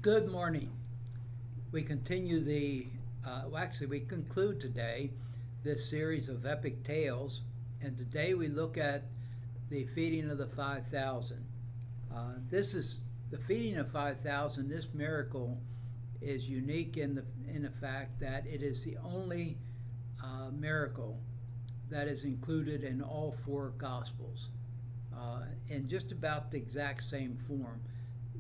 Good morning. We continue we conclude today this series of epic tales, and today we look at the feeding of the 5,000. This is the feeding of 5,000. This miracle is unique in the fact that it is the only miracle that is included in all four Gospels, in just about the exact same form.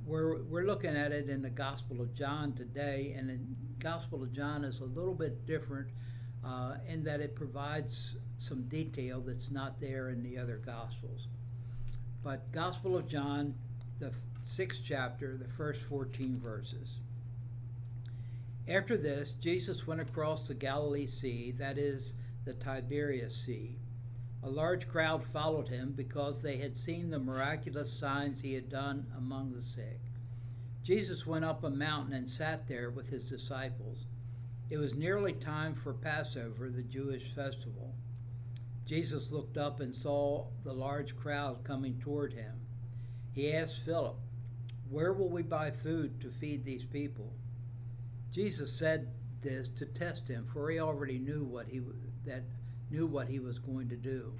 We're looking at it in the Gospel of John today, and the Gospel of John is a little bit different in that it provides some detail that's not there in the other Gospels. But Gospel of John, the 6th chapter, the first 14 verses. After this, Jesus went across the Galilee Sea, that is, the Tiberias Sea. A large crowd followed him because they had seen the miraculous signs he had done among the sick. Jesus went up a mountain and sat there with his disciples. It was nearly time for Passover, the Jewish festival. Jesus looked up and saw the large crowd coming toward him. He asked Philip, "Where will we buy food to feed these people?" Jesus said this to test him, for he already knew what he was going to do.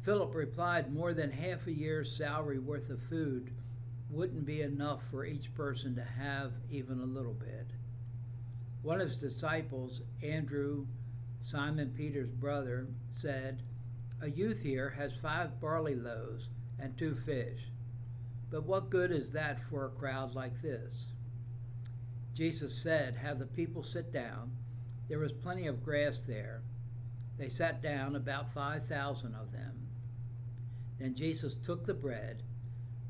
Philip replied, "More than half a year's salary worth of food wouldn't be enough for each person to have even a little bit." One of his disciples, Andrew, Simon Peter's brother, said, "A youth here has 5 barley loaves and 2 fish. But what good is that for a crowd like this?" Jesus said, "Have the people sit down." There was plenty of grass there. They sat down, about 5,000 of them. Then Jesus took the bread.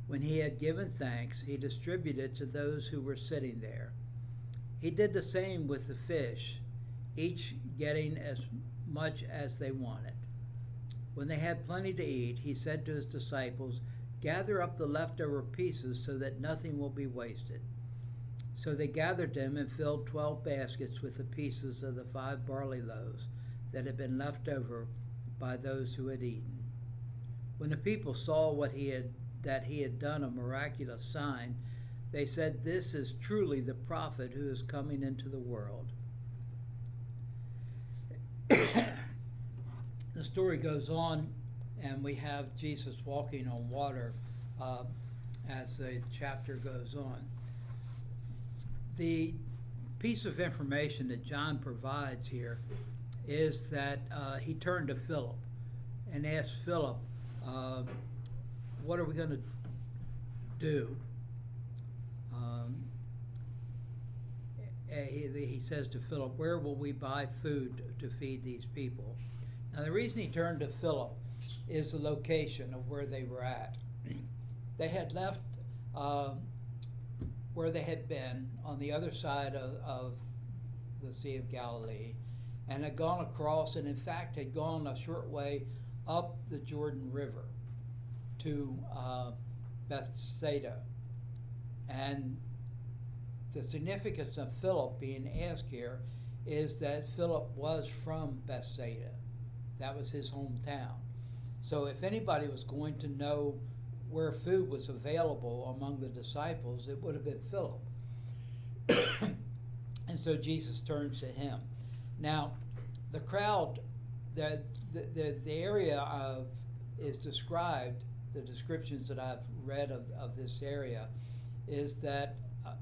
When he had given thanks, he distributed it to those who were sitting there. He did the same with the fish, each getting as much as they wanted. When they had plenty to eat, he said to his disciples, "Gather up the leftover pieces so that nothing will be wasted." So they gathered them and filled 12 baskets with the pieces of the 5 barley loaves that had been left over by those who had eaten. When the people saw that he had done a miraculous sign, they said, "This is truly the prophet who is coming into the world." The story goes on, and we have Jesus walking on water as the chapter goes on. The piece of information that John provides here is that he turned to Philip and asked Philip, "What are we going to do?" He says to Philip, "Where will we buy food to feed these people?" Now, the reason he turned to Philip is the location of where they were at. They had left where they had been on the other side of the Sea of Galilee, and had gone across, and in fact had gone a short way up the Jordan River to Bethsaida. And the significance of Philip being asked here is that Philip was from Bethsaida. That was his hometown. So if anybody was going to know where food was available among the disciples, it would have been Philip. And so Jesus turns to him. Now, the crowd, the area is described, the descriptions that I've read of this area, is that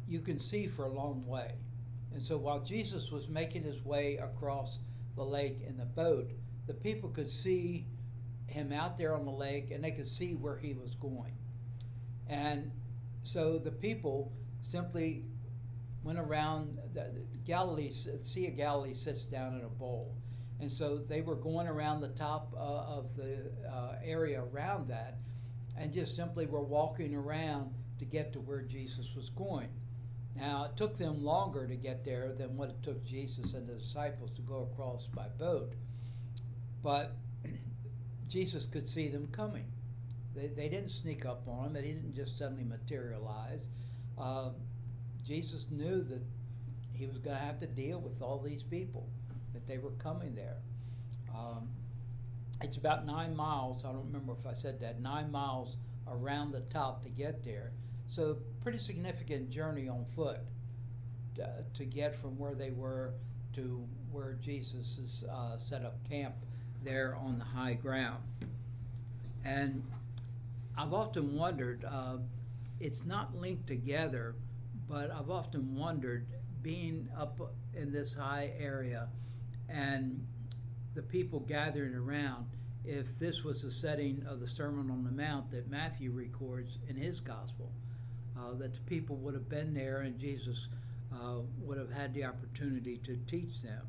you can see for a long way. And so while Jesus was making his way across the lake in the boat, the people could see him out there on the lake, and they could see where he was going. And so the people simply went around. The Sea of Galilee sits down in a bowl, and so they were going around the top of the area around that, and just simply were walking around to get to where Jesus was going. Now, it took them longer to get there than what it took Jesus and the disciples to go across by boat, but Jesus could see them coming. They didn't sneak up on him. They didn't just suddenly materialize. Jesus knew that he was going to have to deal with all these people, that they were coming there. It's about 9 miles. I don't remember if I said that. 9 miles around the top to get there. So pretty significant journey on foot to get from where they were to where Jesus has set up camp there on the high ground. And I've often wondered, it's not linked together, but I've often wondered, being up in this high area and the people gathering around, if this was the setting of the Sermon on the Mount that Matthew records in his gospel, that the people would have been there and Jesus would have had the opportunity to teach them.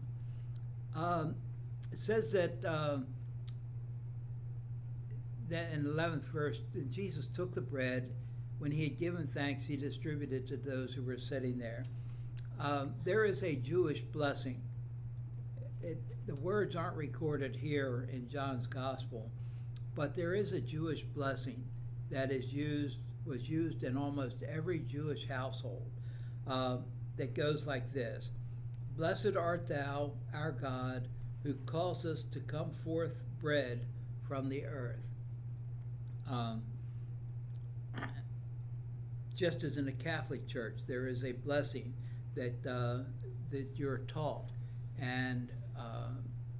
It says that that in the 11th verse, Jesus took the bread. When he had given thanks, he distributed to those who were sitting there. There is a Jewish blessing. The words aren't recorded here in John's gospel, but there is a Jewish blessing that was used in almost every Jewish household, that goes like this: "Blessed art thou, our God, who calls us to come forth bread from the earth." Just as in the Catholic Church, there is a blessing that that you're taught, and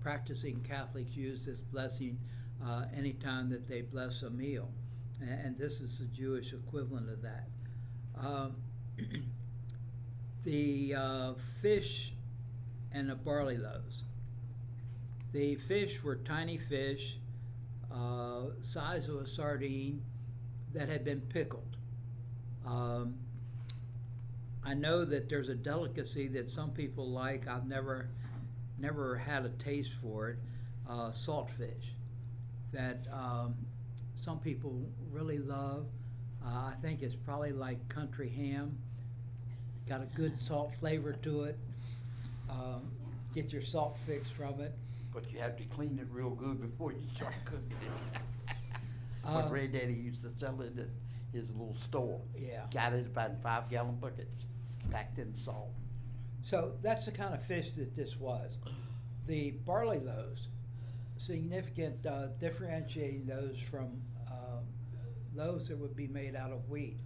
practicing Catholics use this blessing anytime that they bless a meal, and this is the Jewish equivalent of that. The fish and the barley loaves. The fish were tiny fish, size of a sardine, that had been pickled. I know that there's a delicacy that some people like. I've never had a taste for it. Saltfish, that some people really love. I think it's probably like country ham. Got a good salt flavor to it. Get your salt fix from it. But you have to clean it real good before you start cooking it. My granddaddy used to sell it at his little store. Yeah. Got it about in 5-gallon buckets, packed in salt. So that's the kind of fish that this was. The barley loaves, significant differentiating those from loaves that would be made out of wheat.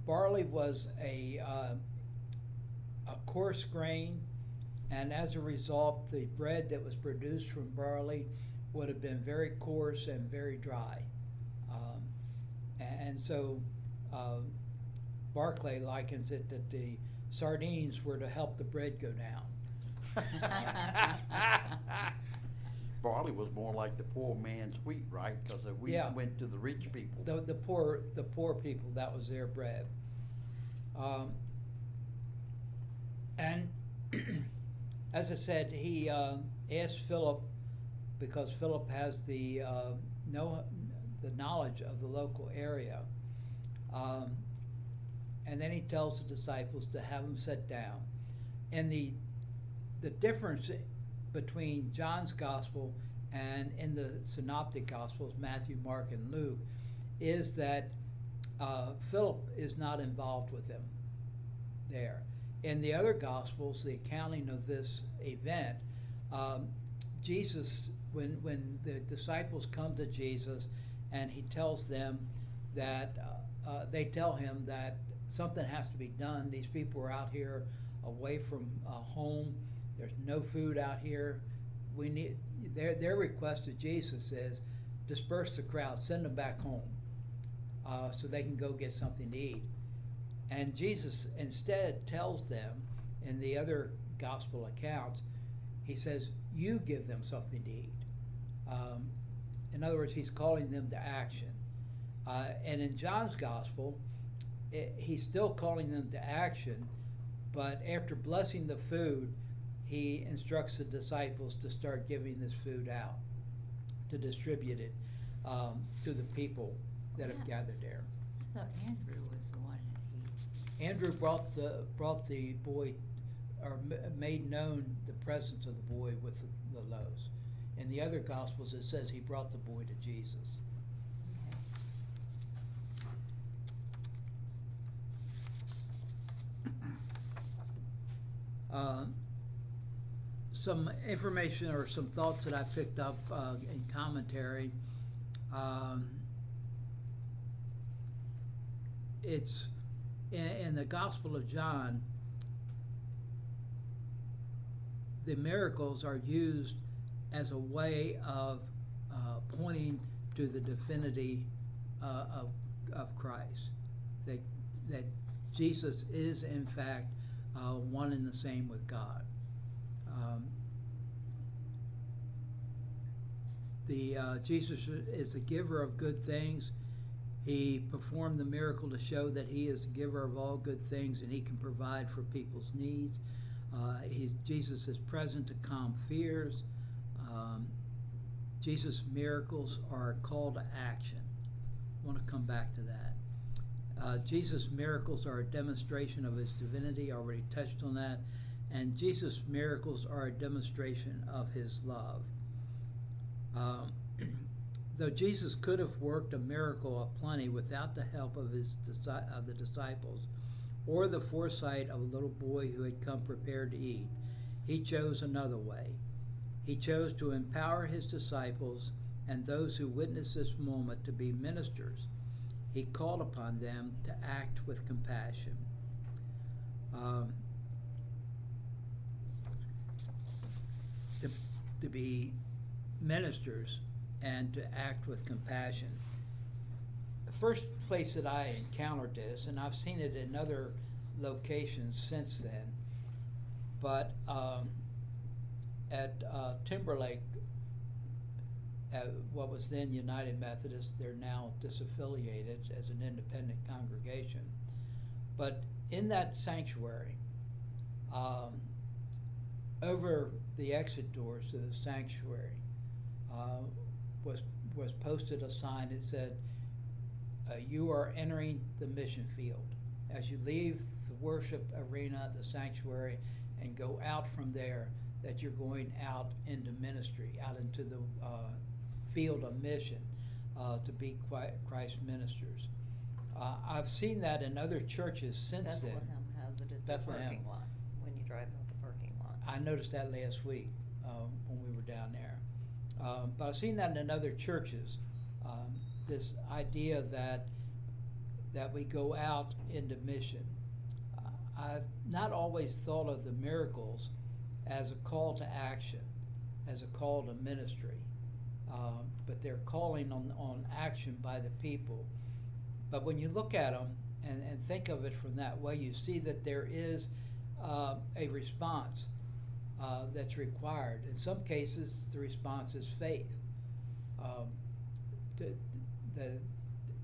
Barley was a coarse grain, and as a result, the bread that was produced from barley would have been very coarse and very dry. And so Barclay likens it that the sardines were to help the bread go down. Barley was more like the poor man's wheat, right? Because the wheat went to the rich people. The poor people, that was their bread. And as I said, he asked Philip, because Philip has the knowledge of the local area. And then he tells the disciples to have them sit down. And the difference between John's gospel and in the synoptic gospels, Matthew, Mark, and Luke, is that Philip is not involved with them there. In the other gospels, the accounting of this event, Jesus, when the disciples come to Jesus and he tells them that, they tell him that something has to be done. These people are out here away from home. There's no food out here. We need their request to Jesus is disperse the crowd, send them back home, so they can go get something to eat. And Jesus instead tells them in the other gospel accounts, he says, "You give them something to eat." In other words, he's calling them to action. And in John's gospel, he's still calling them to action, but after blessing the food, he instructs the disciples to start giving this food out, to distribute it to the people that have gathered there. I thought Andrew was the one that he. Andrew brought the boy, or made known the presence of the boy with the loaves. In the other gospels, it says he brought the boy to Jesus. Some information or some thoughts that I picked up in commentary. it's in the Gospel of John, the miracles are used as a way of pointing to the divinity of Christ, that Jesus is in fact one and the same with God. Jesus is the giver of good things. He performed the miracle to show that he is the giver of all good things and he can provide for people's needs. Jesus is present to calm fears. Jesus' miracles are a call to action. I want to come back to that. Jesus' miracles are a demonstration of his divinity. I already touched on that. And Jesus' miracles are a demonstration of his love. Though Jesus could have worked a miracle aplenty without the help of the disciples or the foresight of a little boy who had come prepared to eat, he chose another way. He chose to empower his disciples and those who witnessed this moment to be ministers. He called upon them to act with compassion. To be ministers and to act with compassion. The first place that I encountered this, and I've seen it in other locations since then, but at Timberlake, what was then United Methodist, they're now disaffiliated as an independent congregation. But in that sanctuary, over the exit doors to the sanctuary, was posted a sign that said, "You are entering the mission field. As you leave the worship arena, the sanctuary, and go out from there, that you're going out into ministry, out into the field of mission to be Christ ministers." I've seen that in other churches since then. Bethlehem has it at the Bethlehem. parking lot, when you drive out the parking lot. I noticed that last week when we were down there. But I've seen that in other churches, this idea that we go out into mission. I've not always thought of the miracles as a call to action, as a call to ministry, but they're calling on action by the people. But when you look at them and think of it from that way, you see that there is a response that's required. In some cases, the response is faith.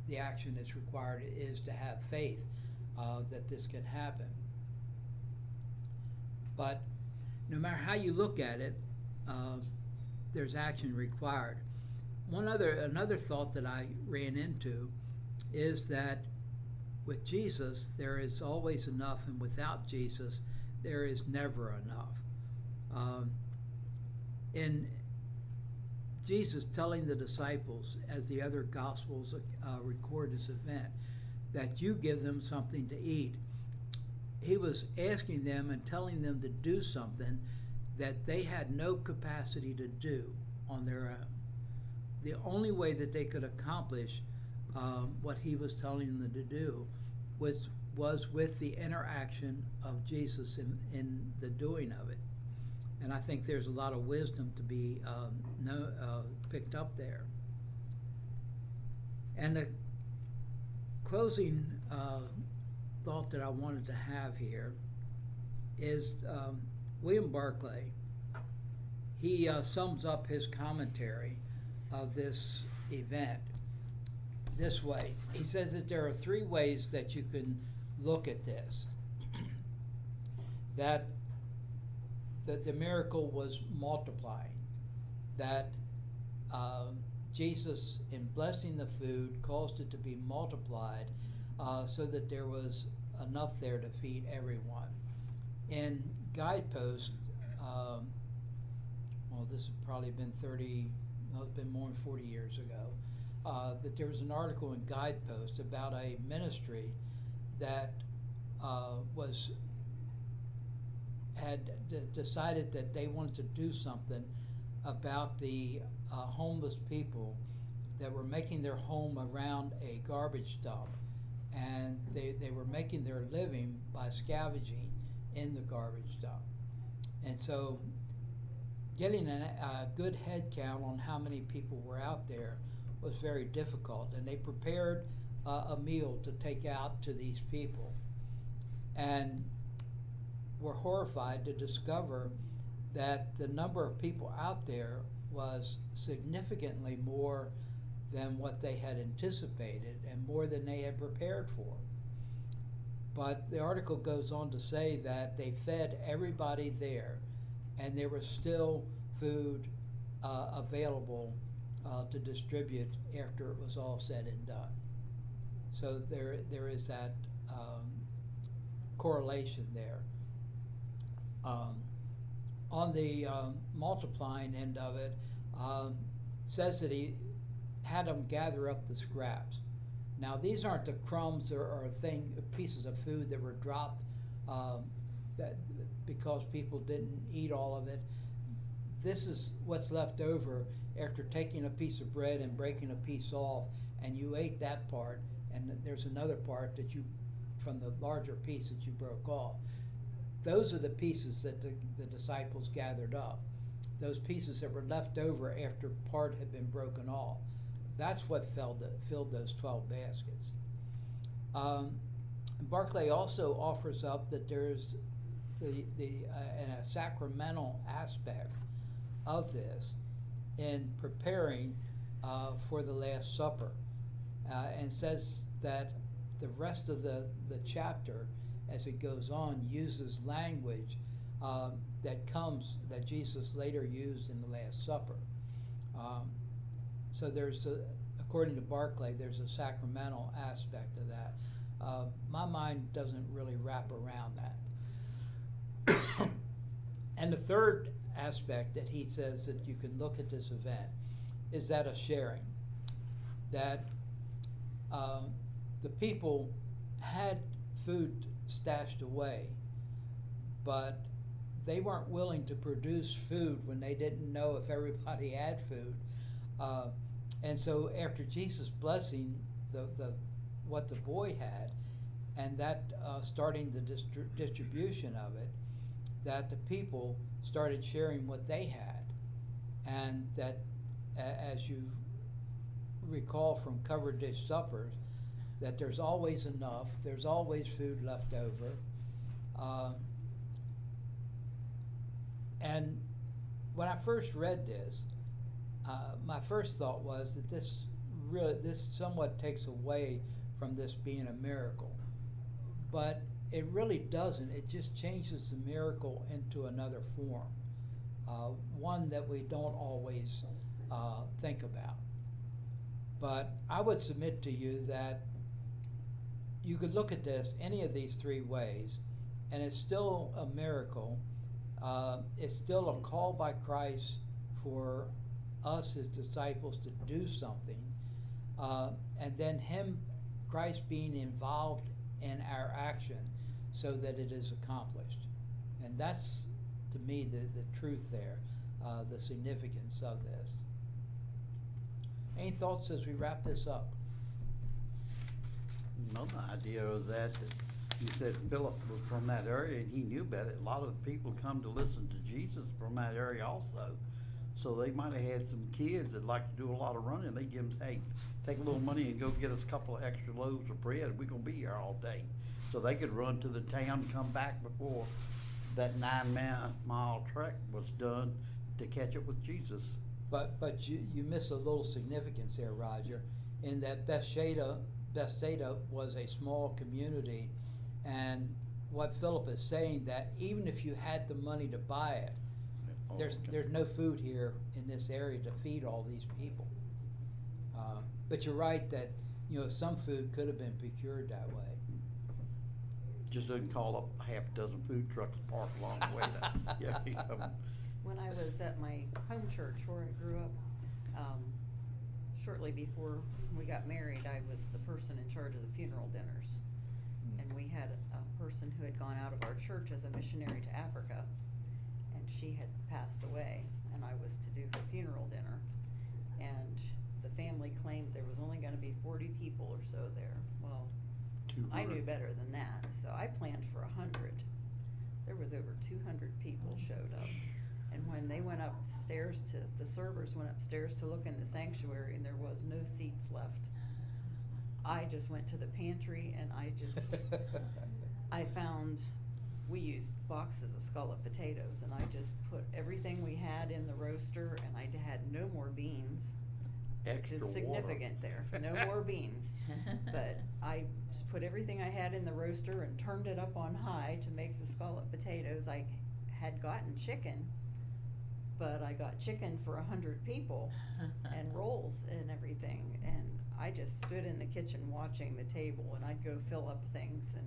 The action that's required is to have faith that this can happen. But no matter how you look at it, there's action required. Another thought that I ran into is that with Jesus, there is always enough, and without Jesus, there is never enough. In Jesus telling the disciples, as the other Gospels record this event, that you give them something to eat, he was asking them and telling them to do something that they had no capacity to do on their own. The only way that they could accomplish what he was telling them to do was with the interaction of Jesus in the doing of it. And I think there's a lot of wisdom to be picked up there. And the closing thought that I wanted to have here is William Barclay. He sums up his commentary of this event this way. He says that there are three ways that you can look at this. That the miracle was multiplying, that Jesus, in blessing the food, caused it to be multiplied so that there was enough there to feed everyone. In Guidepost, this has probably been it's been more than 40 years ago, that there was an article in Guidepost about a ministry that had decided that they wanted to do something about the homeless people that were making their home around a garbage dump. and they were making their living by scavenging in the garbage dump. And so getting a good head count on how many people were out there was very difficult, and they prepared a meal to take out to these people, and were horrified to discover that the number of people out there was significantly more than what they had anticipated and more than they had prepared for. But the article goes on to say that they fed everybody there, and there was still food available to distribute after it was all said and done. So there is that correlation there. On the multiplying end of it, says that he had them gather up the scraps. Now these aren't the crumbs or pieces of food that were dropped that because people didn't eat all of it. This is what's left over after taking a piece of bread and breaking a piece off, and you ate that part, and there's another part that you, from the larger piece that you broke off. Those are the pieces that the disciples gathered up. Those pieces that were left over after part had been broken off. That's what filled those 12 baskets. Barclay also offers up that there's a sacramental aspect of this in preparing for the Last Supper, and says that the rest of the chapter, as it goes on, uses language that Jesus later used in the Last Supper. So according to Barclay, there's a sacramental aspect of that. My mind doesn't really wrap around that. And the third aspect that he says that you can look at this event is that of sharing. That the people had food stashed away, but they weren't willing to produce food when they didn't know if everybody had food. And so after Jesus' blessing what the boy had, and that starting the distribution of it, that the people started sharing what they had. And that, as you recall from covered dish suppers, that there's always enough, there's always food left over. And when I first read this, my first thought was that this somewhat takes away from this being a miracle. But it really doesn't. It just changes the miracle into another form, one that we don't always think about. But I would submit to you that you could look at this any of these three ways, and it's still a miracle. It's still a call by Christ for us as disciples to do something, and then Christ being involved in our action so that it is accomplished. And that's, to me, the truth there, the significance of this. Any thoughts as we wrap this up? Another idea of that you said Philip was from that area and he knew about it. A lot of the people come to listen to Jesus from that area also. So they might have had some kids that like to do a lot of running. They give them, hey, take a little money and go get us a couple of extra loaves of bread. We're going to be here all day. So they could run to the town and come back before that 9-mile trek was done to catch up with Jesus. But you miss a little significance there, Roger, in that Bethsaida was a small community, and what Philip is saying, that even if you had the money to buy it, there's no food here in this area to feed all these people. But you're right that some food could have been procured that way. Just doesn't call up half a dozen food trucks parked along the way. When I was at my home church where I grew up, shortly before we got married, I was the person in charge of the funeral dinners. And we had a person who had gone out of our church as a missionary to Africa, and she had passed away, and I was to do her funeral dinner. And the family claimed there was only going to be 40 people or so there. Well, I knew better than that, so I planned for 100. There was over 200 people showed up. And when they went upstairs the servers went upstairs to look in the sanctuary and there was no seats left, I just went to the pantry and I found, we used boxes of scalloped potatoes, and I just put everything we had in the roaster, and I had no more beans. Extra Which is water. significant there, no more beans. But I just put everything I had in the roaster and turned it up on high to make the scalloped potatoes. I had gotten chicken, but I got chicken for 100 people and rolls and everything, and I just stood in the kitchen watching the table, and I'd go fill up things, and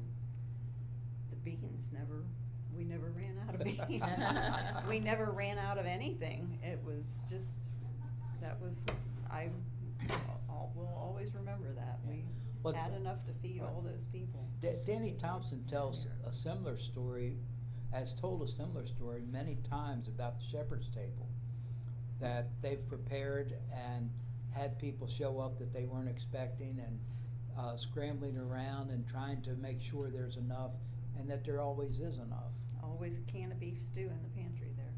the beans we never ran out of beans. We never ran out of anything. It was just, will always remember that. We Well, had enough to feed all those people. Danny Thompson tells a similar story, has told a similar story many times about the shepherd's table, that they've prepared and had people show up that they weren't expecting, and scrambling around and trying to make sure there's enough, and that there always is enough. Always a can of beef stew in the pantry there.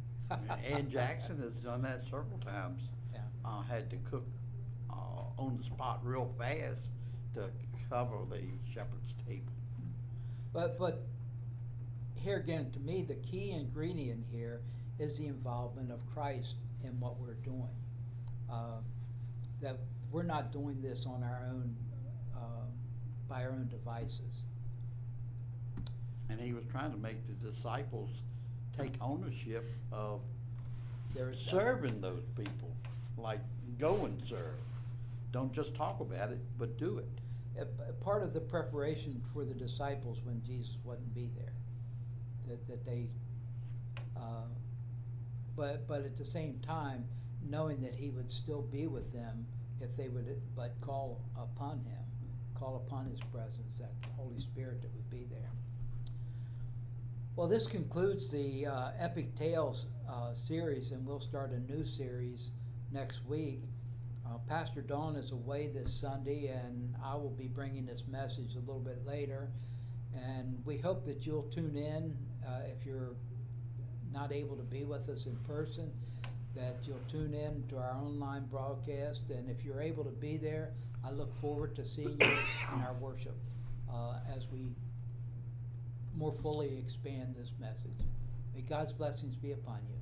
Ann Jackson has done that several times. Yeah. Had to cook on the spot real fast to cover the shepherd's table. But here again, to me, the key ingredient here is the involvement of Christ in what we're doing. That we're not doing this on our own, by our own devices. And he was trying to make the disciples take ownership of serving those people. Like, go and serve. Don't just talk about it, but do it. Part of the preparation for the disciples when Jesus wouldn't be there, that they, but at the same time, knowing that he would still be with them if they would but call upon him, call upon his presence, that Holy Spirit that would be there. Well, this concludes the Epic Tales series, and we'll start a new series next week. Pastor Dawn is away this Sunday, and I will be bringing this message a little bit later. And we hope that you'll tune in if you're not able to be with us in person, that you'll tune in to our online broadcast. And if you're able to be there, I look forward to seeing you in our worship as we more fully expand this message. May God's blessings be upon you.